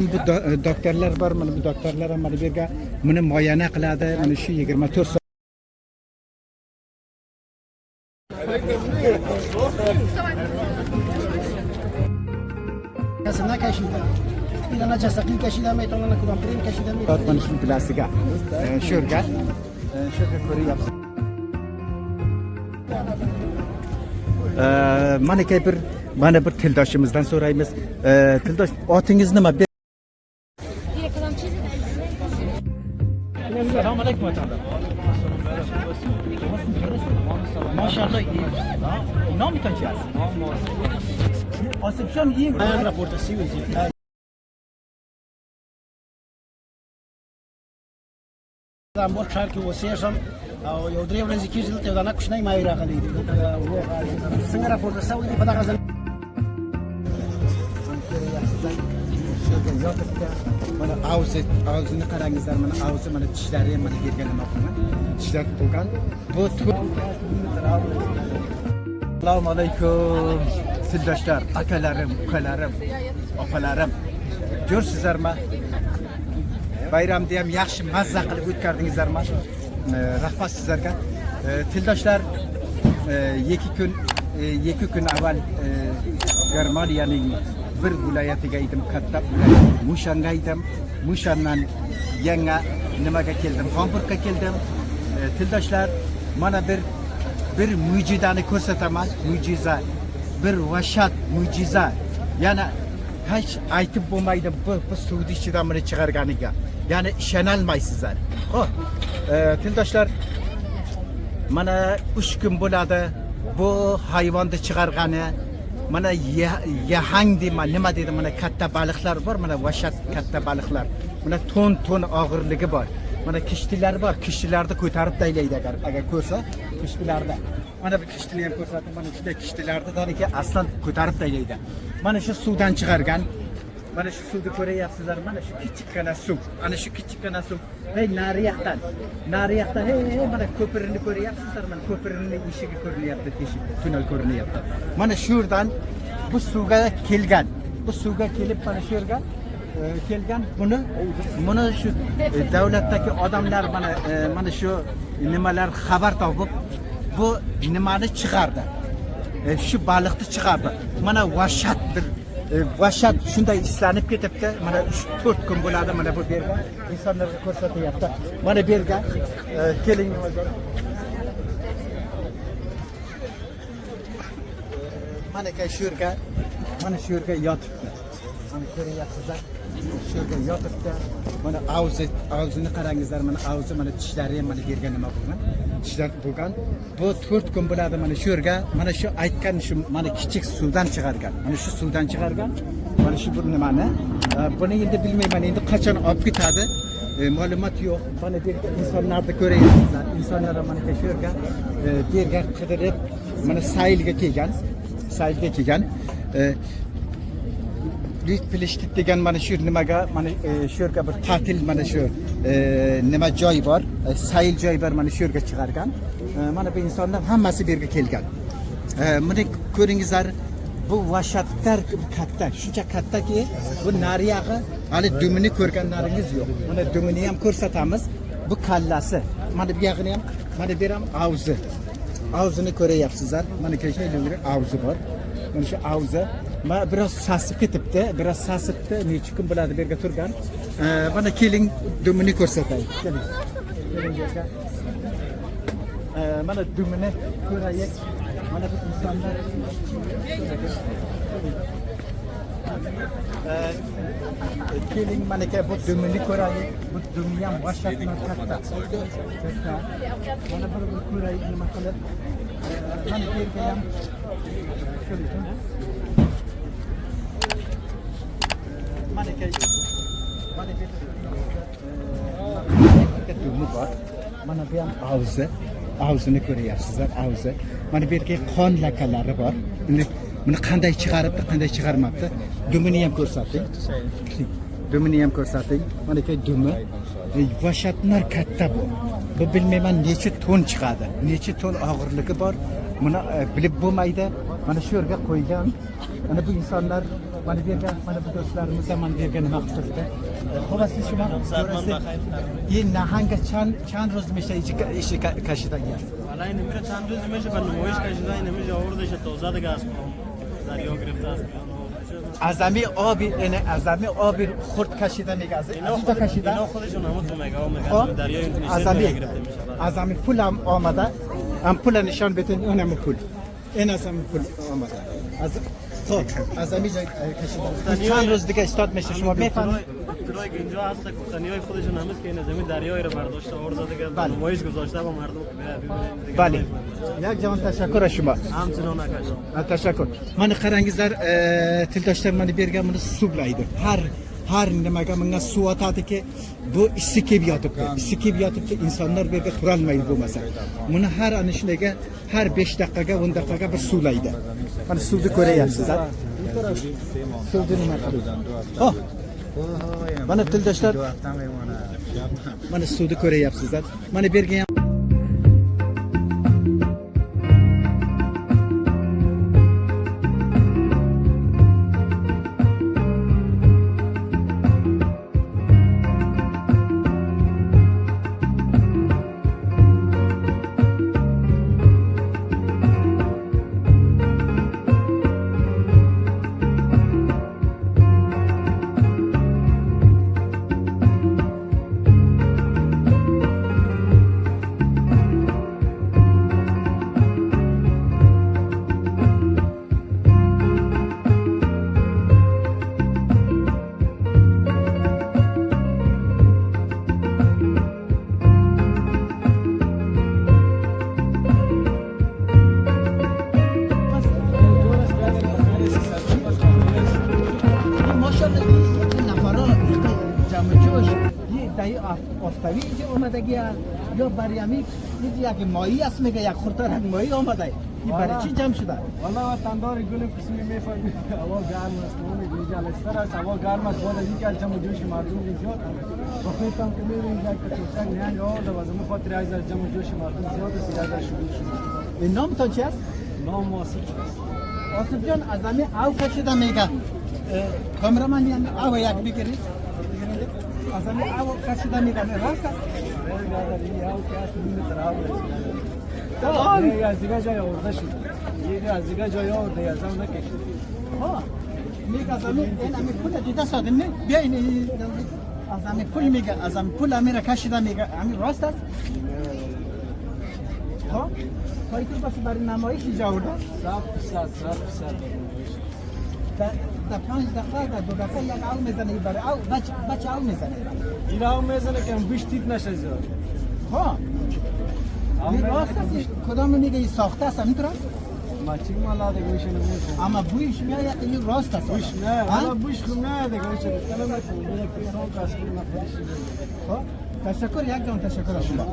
Bu doktorlar bor, mana bu doktorlar ham mana bu yerga buni muayana qiladi. Mana shu 24 soat. Kasına kaşıda. Bir ana casakın kaşıda mı etonuna kudamprin kaşıda mı? Mana shu plasiga. Shu yerga ko'ryapsiz. Mana bir tildoshimizdan so'raymiz. Tildosh, otingiz nima? Assalomu alaykum vatandosh. Maşallah iyi. Nom tanıyasın. Asipşan iyi. Ben raportası vizit. Ben bu şarkı vosiyasham yodriye vlezi kizil te dana kushna mayra qalidi. Singa raportası o pada gazan. Mana ağzını qarangizlar, mana ağzı, mana tishlari ham mana bergan nima qilgan. Tishlar bo'lgan. Bu Assalomu alaykum. Sildoshlar, akalarim, ukalarim, opalarim. Ko'rsizlarmi? Bayramda ham yaxshi mazza qilib o'tkardingizlarmi? Rahmat sizlarga. Tildoshlar, 2 kun avval Germaniyaning bir viloyatiga edim, katta viloyat. Mushanga edim. Mushandan yanga nimaga keldim? Hamburgga keldim. Tildoshlar, mana bir mo'jizani ko'rsataman. Mo'jiza, bir vashat mo'jiza. Yana hech aytib bo'lmaydi bu suvni ichidan buni chiqarganiga. Ya'ni ishona olmaysizlar. Xo'p, tildoshlar, mana 3 kun bo'ladi bu hayvonni chiqargani. Mana yahang deyman, nima deydi, mana katta baliqlar bor, mana vashat katta baliqlar. Mana ton og'irligi bor. Mana kishtilar bor, kishtilarni ko'tarib taylaydi agar ko'rsa, kishtilarda. Mana bu kishtini ham ko'rsatdim, mana shunday kishtilarni taniki aslan ko'tarib taylaydi. Mana shu suvdan chiqargan. Mana shu suvni ko'ryapsizlar, mana shu kichikgina suv. Ana shu kichikgina suv. Hey, nariyaqdan, hey, mana ko'pirini ko'ryapsizlar, mana ko'pirining eshigi ko'rinyapti, teshik, tunnel ko'rinyapti. Mana shu yerdan bu suvga kelgan. Bu suvga kelib mana shu yerga kelgan. Buni shu davlatdagi odamlar mana shu nimalar xabar topib bu nimani chiqardi. Shu baliqni chiqardi. Mana vashat shunday islanib ketibdi. Mana 3-4 kun bo'ladi mana bu yerga insonlarga ko'rsatyapti. Mana bu yerga keling. Mana shu yerga yotibdi. Mana ko'ryapsizlar. Shu yerga yotibdi. Mana og'zini qarangizlar, mana og'zi, mana tishlari ham mana bergan nima bo'lgan. Tishlar bo'lgan. Bu 4 kun bo'ladi mana shu yerga, mana shu aytgan shu mana kichik suvdan chiqargan. Mana shu suvdan chiqargan. Mana shu bir nimani. Buni endi bilmayman, endi qachon olib ketadi? Ma'lumot yo'q. Mana bu insonlarni ko'ryapsizlar. Insonlar mana shu yerga qidirib mana saylga kelgan. Plishtit degan mana shu nimaga, mana shu yerga bir ta'til, mana shu nima joy bor, sayl joy bor, mana shu yerga chiqargan. Mana bu insonlar hammasi bu yerga kelgan. Buni ko'ringizlar, bu vashatlar katta, shuncha kattaki, bu nariyog'i hali dumini ko'rganlaringiz yo'q. Mana dumini ham ko'rsatamiz. Bu kallasi, mana bu yog'ini ham, mana bu ham og'zi. Og'zini ko'ryapsizlar. Mana kechayli og'zi bor. Mana shu og'zi biraz sasib ketibdi, necha kun bo'ladi bu yerga turgan. Mana keling dumini ko'rsatay. Keling. Mana dumini ko'raylik. Mana bu insonlar keling, mana bu dumini ko'raylik. Bu dumi ham vashatdan katta. Mana bir ko'raylik nima qilib. Mana bu yerga ham dumi bor. Mana bu ham og'zini ko'ryapsizlar, og'zi. Mana bu yerga qon lakalari bor. Buni qanday chiqaribdi, qanday chiqarmabdi? Dumini ham ko'rsating. Mana bu dumi. Vashatlar katta bu. Bu bilmayman necha ton chiqadi. Necha ton og'irligi bor. Buni bilib bo'lmaydi. Mana shu yerga qo'ygan. Mana bu insonlar من بیرگم من به دوستlarımıza من بیرگم مختصه خوب است شما این نهنگ چند روز میشه ایش کشیده گیاه حالا این میره چند روز میشه به نمایش کشیده این میشه آوردش تازه دیگه از دریا گرفته است ازمی آبی خرد کشیده میگه از اینجا کشیده اینا خودشون همون تو میگه دریا اینترنشنال گرفته میشه ازمی پول هم آمده هم پول نشان بدین اونم پول این ازمی پول آمده از خب ازمی جای کشیده چند روز دیگه استارت میشه شما میفهمید درای که اینجا هست گفتنیای خودشون هم است که این زمین دریایی رو برداشته آورده دیگه نمایش گذاشته با مردم بله یک جوان تشکر از شما همچنان نکشم تشکر من قرنگیزر تل داشتم من بیرگم من سوب لایده her nemagamın suatadı ki bu isikib yatıp insanlar böyle turalmayı bu mesela. Bunu her anışınega her 5 dakika 10 dakika bir sulaydı. Hani sudu Kore'yapsız ha. Sudu nima qiladi? Oh. Mana tildoshlar mana sudu Kore'yapsız ha. Mana bergan آفتابی اینجا اومده گیا یا بریامی اینجا یک ماهی است میگه یک خورتر یک ماهی آمده این برای چی جمع شده؟ والا وطندار گل قسمی میفهمید هوا گرم است اون اینجا لستر است هوا گرم است بعد از اینکه از جمع جوش مردم زیاد وقتی هم که میریم اینجا که توسک نیانگ آورده و از اون خاطر از جمع جوش مردم زیاد است دیگه شروع شد این نامتان چی است؟ نام آصف است آصف جان از همین او کشیده میگه کامرمان یعنی او یک بگیرید از همین او کشیده میگه راست است؟ یه از دیگه جای آورده شد یه از دیگه جای آورده از هم نکشید ها میگه از همین این همین پول دیده ساده نه بیا این از همین پول میگه از همین پول همیره کشیده میگه همین راست است؟ ها کاری تو باشه برای نمایش اینجا آورده؟ 100% در 5 دقیقه در 2 دقیقه یک آو میزنه برای آو بچه آو میزنه این آو میزنه که بیش تیپ نشه زیاد ها این راست است کدام میگه این ساخته است همین راست ما چی مالا دیگه میشه نمی‌کنم اما بویش میاد این راست است بوش نه حالا بوش خوب نه دیگه میشه نمی‌کنم یک پیسان کاس کنم ها تشکر یک جان تشکر از شما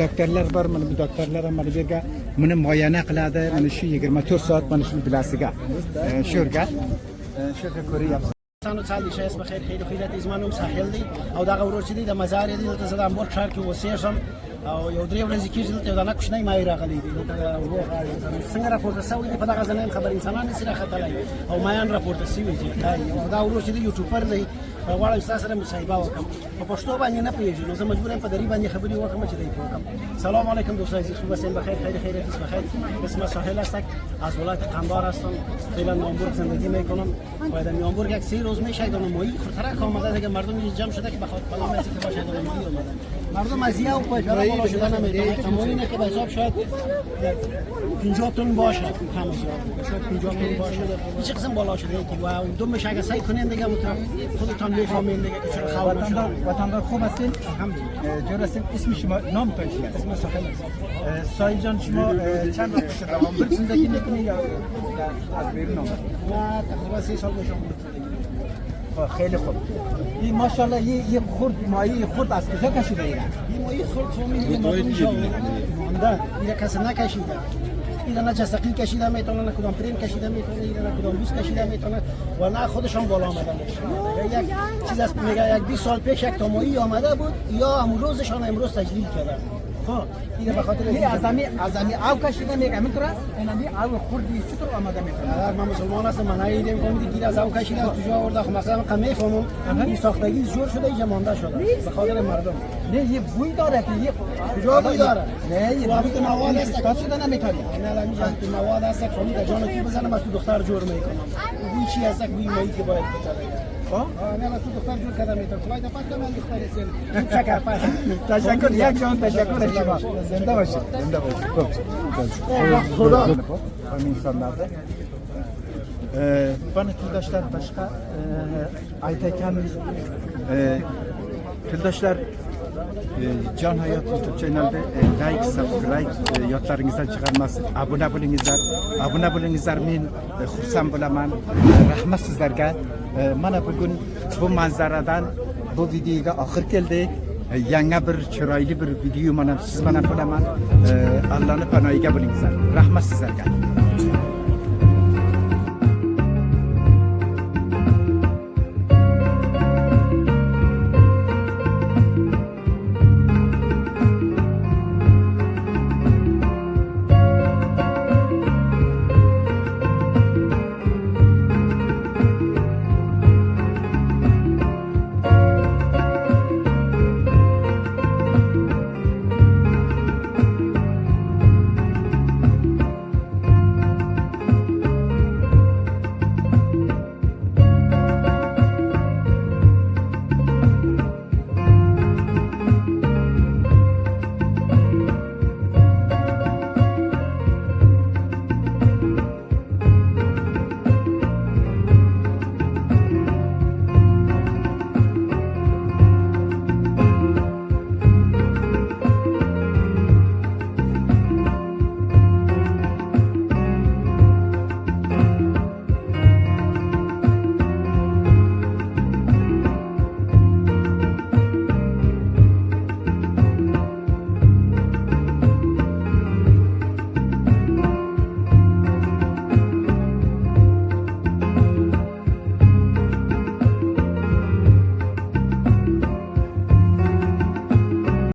دکترlar var mana bu doktorlar ham mana bu yerga buni muayana qiladi mana shu 24 soat mana shu bilasiga shu yerga ko'ryapsiz سال شایست بخیر خیلی خیلی ایزمانم ساحل دی او دا غورو چې دی د مزار دی ته زدم امبور ښار کې اوسېږم او یو درې ورځې کېږي دلته دا نه کوچنی مای راغلی دی څنګه راپورته شوی دی په دغه ځنین خبر انسانان سره خطلای او مایان راپورته شوی دی دا ورو چې دی یوټیوبر دی غواړم تاسو سره مصاحبه وکړم په پښتو باندې نه پیژنم نو زه مجبور یم په دری باندې خبرې وکړم چې دی وکړم سلام علیکم دوستان عزیز خوب هستین بخیر خیلی خیلی بخیر اسم ساحل است از ولایت قندهار هستم فعلا نامبورگ زندگی میکنم باید نامبورگ یک 3 روز میشه دونم مایی خطرک آمده دیگه مردم اینجا جمع شده که بخاطر کلام از اینکه باشه دونم مایی اومده مردم از یا و پای بالا شدن نمیتونه اما اینه که به حساب شاید 50 تن باشه کم از شاید 50 تن باشه هیچ قسم بالا شده که و دو میشه اگه سعی کنین دیگه مطلب خودتون میفهمین دیگه که چرا خاور شده وطندار خوب هستین الحمدلله جور هستین اسم شما نامتون چیه اسم ساحل سایل جان شما چند وقت دوام بر زندگی میکنید یا از بیرون آمدید نه تقریبا 3 سال میشه خیلی خوب این ماشاءالله یه خرد ماهی خرد از کجا کشیده ایران این ماهی خرد فهمیدیم مردم میشه مانده اینا کسی نکشیده اینا نه جستقیل کشیده میتونه نه کدام ترین کشیده میتونه اینا نه کدام بوس کشیده میتونه و نه خودشان بالا آمدن یک چیز است میگه یک 20 سال پیش یک تا ماهی آمده بود یا امروزشان امروز تجلیل کردن خب این به خاطر این azami av kashida megam turas enami av khurdi chutur amada mekan اگر من مسلمان هستم من نیدم که گیر از او کشیده از کجا آورده خب مثلا من میفهمم این ساختگی جور شده اینجا مانده شده به خاطر مردم ne ye buy dare ki ye کجا بوی داره ne ye وقتی مواد است kashida nametari نه لا میگم که مواد است فهمید در جان کی بزنم از تو دختر جور میکنم بوی چی هست بوی مایی که باید بچره نه لا تو دختر جور کردم میتونم خدای پاک من دختر سن شکر پاش tashakkur yak jon tashakkur shuma zenda bashid Çok. خدا Hem insanlarda. Bana Kıldaşlar başka Aytekan Kıldaşlar Can Hayat YouTube channel'de like, subscribe yodlaringizdan chiqarmasin. Abone bo'lingizlar. Men xursand bo'laman. Rahmat sizlarga. Mana bugun bu manzaradan bu videoga oxir keldik. Yangi bir chiroyli bir video mana siz bilan qilaman. Allohning panohiga bo'lingizlar. Rahmat sizlarga.